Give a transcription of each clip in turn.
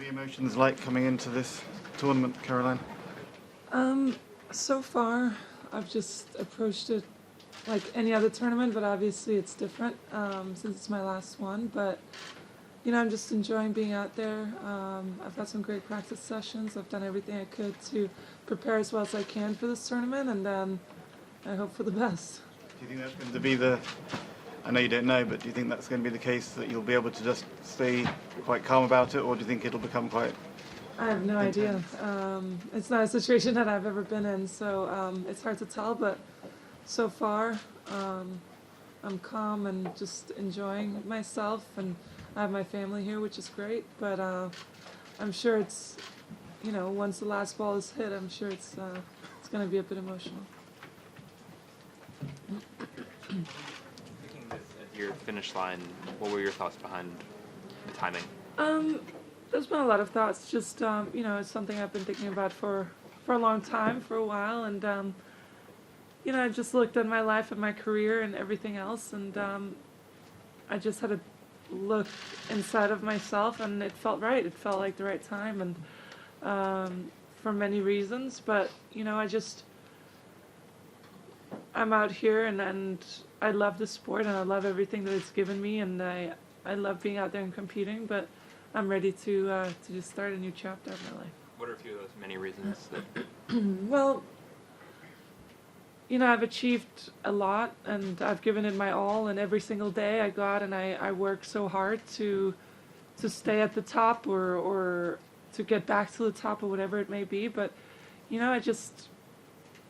the emotions like coming into this tournament, Caroline? So far, I've just approached it like any other tournament, but obviously it's different since it's my last one. But I'm just enjoying being out there. I've had some great practice sessions. I've done everything I could to prepare as well as I can for this tournament, and then I hope for the best. Do you think that's going to be I know you don't know, but do you think that's going to be the case, that you'll be able to just stay quite calm about it, or do you think it'll become quite... I have no idea. It's not a situation that I've ever been in, so it's hard to tell, but so far I'm calm and just enjoying myself, and I have my family here, which is great, but I'm sure it's, once the last ball is hit, I'm sure it's going to be a bit emotional. Thinking this at your finish line, what were your thoughts behind the timing? There's been a lot of thoughts. Just it's something I've been thinking about for a long time, for a while, and I just looked at my life and my career and everything else, and I just had to look inside of myself, and it felt right. It felt like the right time, and for many reasons. But I'm out here, and I love the sport, and I love everything that it's given me, and I love being out there and competing. But I'm ready to just start a new chapter of my life. What are a few of those many reasons that... Well, I've achieved a lot, and I've given it my all, and every single day I go out and I work so hard to stay at the top or to get back to the top or whatever it may be. But,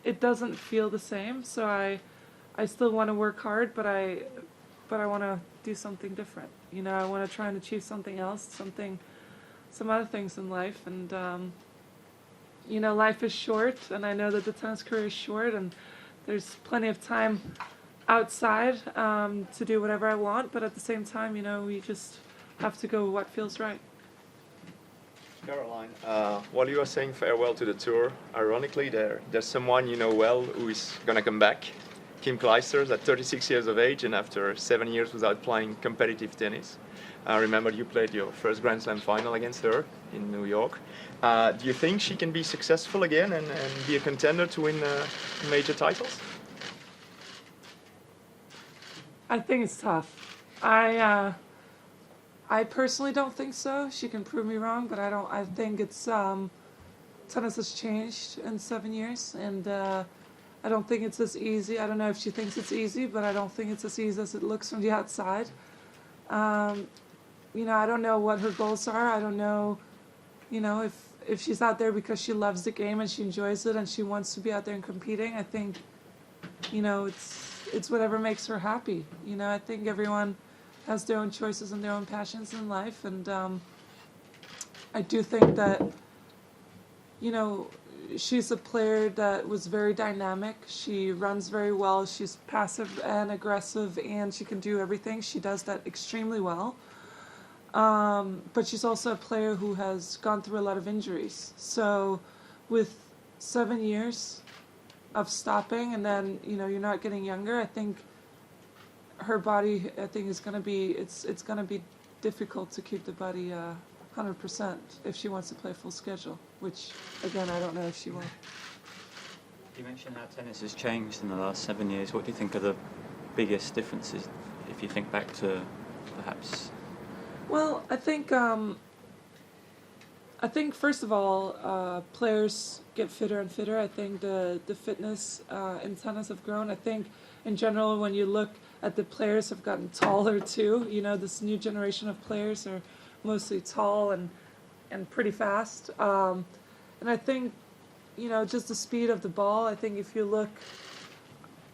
it doesn't feel the same, so I still want to work hard, but I want to do something different. I want to try and achieve something else, some other things in life. And, life is short, and I know that the tennis career is short, and there's plenty of time outside to do whatever I want. But at the same time, we just have to go with what feels right. Caroline, while you are saying farewell to the tour, ironically, there's someone you know well who is going to come back. Kim Clijsters at 36 years of age, and after 7 years without playing competitive tennis. I remember you played your first Grand Slam final against her in New York. Do you think she can be successful again and be a contender to win major titles? I think it's tough. I personally don't think so. She can prove me wrong, but I think it's tennis has changed in 7 years, and I don't think it's as easy. I don't know if she thinks it's easy, but I don't think it's as easy as it looks from the outside. I don't know what her goals are. I don't know, if she's out there because she loves the game and she enjoys it and she wants to be out there and competing. I think, it's whatever makes her happy. I think everyone has their own choices and their own passions in life, and I do think that, she's a player that was very dynamic. She runs very well. She's passive and aggressive, and she can do everything. She does that extremely well. But she's also a player who has gone through a lot of injuries. So with 7 years of stopping, and then, you're not getting younger, I think her body, is going to be, it's going to be difficult to keep the body 100% if she wants to play full schedule, which, again, I don't know if she will. You mentioned how tennis has changed in the last 7 years. What do you think are the biggest differences if you think back to perhaps... Well, I think first of all, players get fitter and fitter. I think the fitness in tennis have grown. I think in general, when you look at the players, have gotten taller too. This new generation of players are mostly tall and pretty fast. And I think, just the speed of the ball. I think if you look,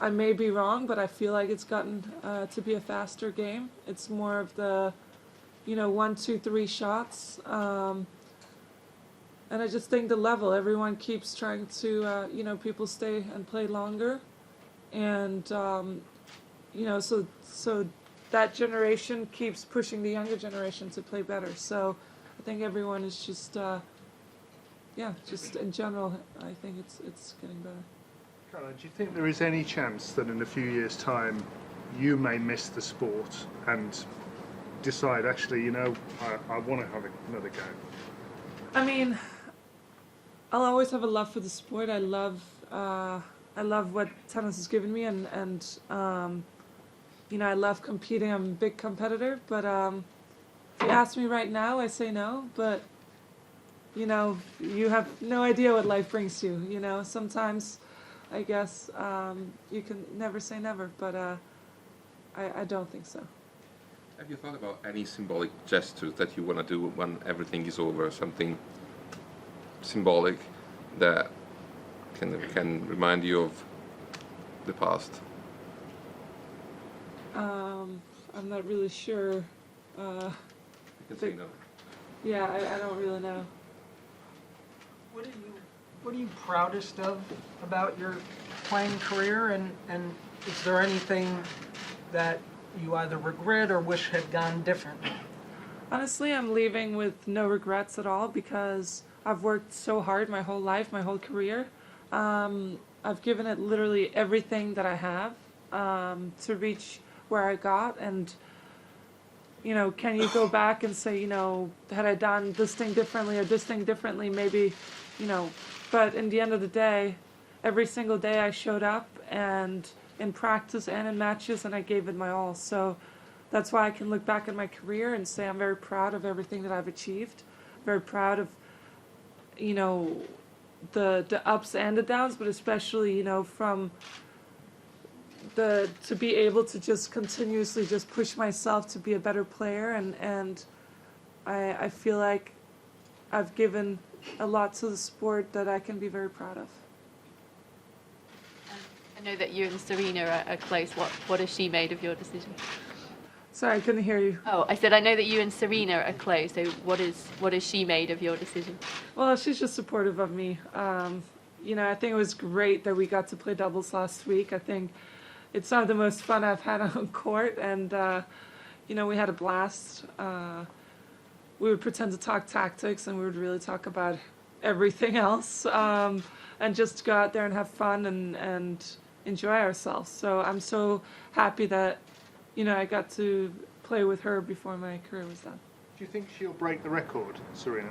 I may be wrong, but I feel like it's gotten to be a faster game. It's more of the 1, 2, 3 shots. And I just think the level, everyone keeps trying to, people stay and play longer. And, so that generation keeps pushing the younger generation to play better. So I think everyone is just, just in general, I think it's getting better. Caroline, do you think there is any chance that in a few years' time you may miss the sport and decide, actually, I want to have another go? I mean, I'll always have a love for the sport. I love what tennis has given me, and you know, I love competing. I'm a big competitor, but if you ask me right now, I say no. But you know, you have no idea what life brings you. You know, sometimes, I guess you can never say never, but I don't think so. Have you thought about any symbolic gestures that you want to do when everything is over? Something symbolic that can remind you of the past? I'm not really sure. You can say no. Yeah, I don't really know. What are you proudest of about your playing career, and is there anything that you either regret or wish had gone differently? Honestly, I'm leaving with no regrets at all because I've worked so hard my whole life, my whole career. I've given it literally everything that I have to reach where I got, and you know, can you go back and say, you know, had I done this thing differently or this thing differently, maybe, you know, but in the end of the day, every single day I showed up, and in practice and in matches, and I gave it my all. So that's why I can look back at my career and say I'm very proud of everything that I've achieved. Very proud of, you know, the ups and the downs, but especially, you know, from to be able to just continuously just push myself to be a better player, and I feel like I've given a lot to the sport that I can be very proud of. I know that you and Serena are close. What has she made of your decision? Sorry, I couldn't hear you. Oh, I said I know that you and Serena are close. So what has she made of your decision? Well, she's just supportive of me. You know, I think it was great that we got to play doubles last week. I think it's some of the most fun I've had on court, and you know, we had a blast. We would pretend to talk tactics, and we would really talk about everything else, and just go out there and have fun and enjoy ourselves. So I'm so happy that, you know, I got to play with her before my career was done. Do you think she'll break the record, Serena?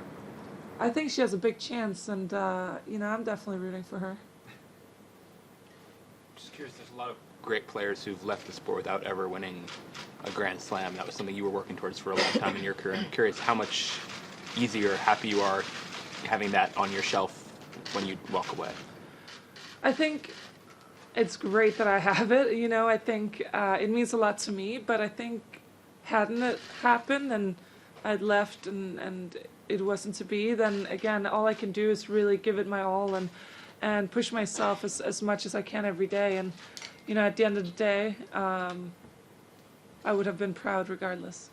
I think she has a big chance, and you know, I'm definitely rooting for her. Just curious, there's a lot of great players who've left the sport without ever winning a Grand Slam. That was something you were working towards for a long time in your career. I'm curious how much easier, happy you are having that on your shelf when you walk away. I think it's great that I have it. You know, I think it means a lot to me, but I think hadn't it happened and I'd left and it wasn't to be, then again, all I can do is really give it my all and push myself as much as I can every day. And, you know, at the end of the day, I would have been proud regardless.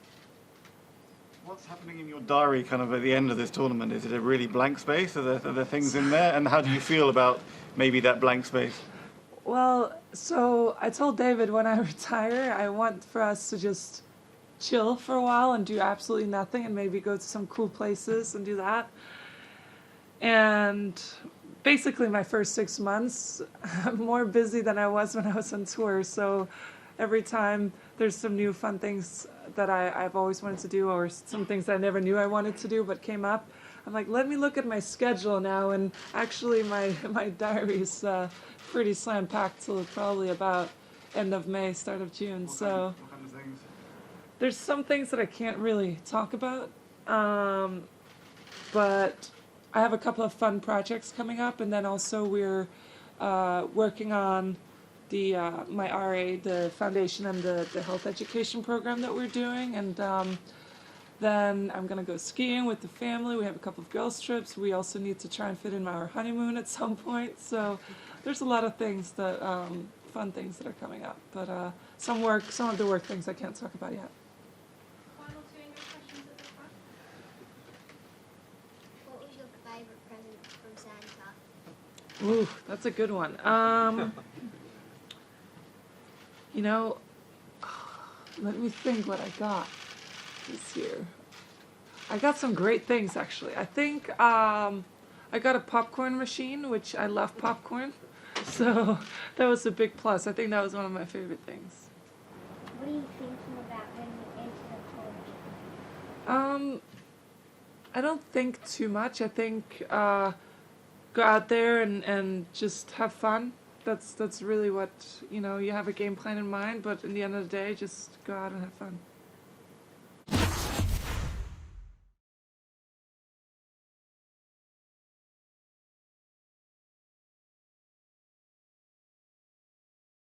What's happening in your diary kind of at the end of this tournament? Is it a really blank space? Are there things in there? And how do you feel about maybe that blank space? Well, so I told David when I retire, I want for us to just chill for a while and do absolutely nothing and maybe go to some cool places and do that. And basically my first 6 months, I'm more busy than I was when I was on tour. So every time there's some new fun things that I've always wanted to do, or some things that I never knew I wanted to do but came up, I'm like, let me look at my schedule now. And actually my diary is pretty slam-packed till probably about end of May, start of June. What So kind of things? there's some things that I can't really talk about, but I have a couple of fun projects coming up, and then also we're working on the my RA, the foundation, and the health education program that we're doing, and then I'm gonna go skiing with the family. We have a couple of girls trips. We also need to try and fit in our honeymoon at some point. So there's a lot of things that fun things that are coming up, but some of the work things I can't talk about yet. Final two English questions at the front. What was your favourite present from Santa? Ooh, that's a good one. You know, let me think what I got this year. I got some great things, actually. I think I got a popcorn machine, which I love popcorn. So that was a big plus. I think that was one of my favorite things. What are you thinking about when you enter the college? I don't think too much. I think go out there and just have fun. That's really what, you have a game plan in mind, but in the end of the day, just go out and have fun.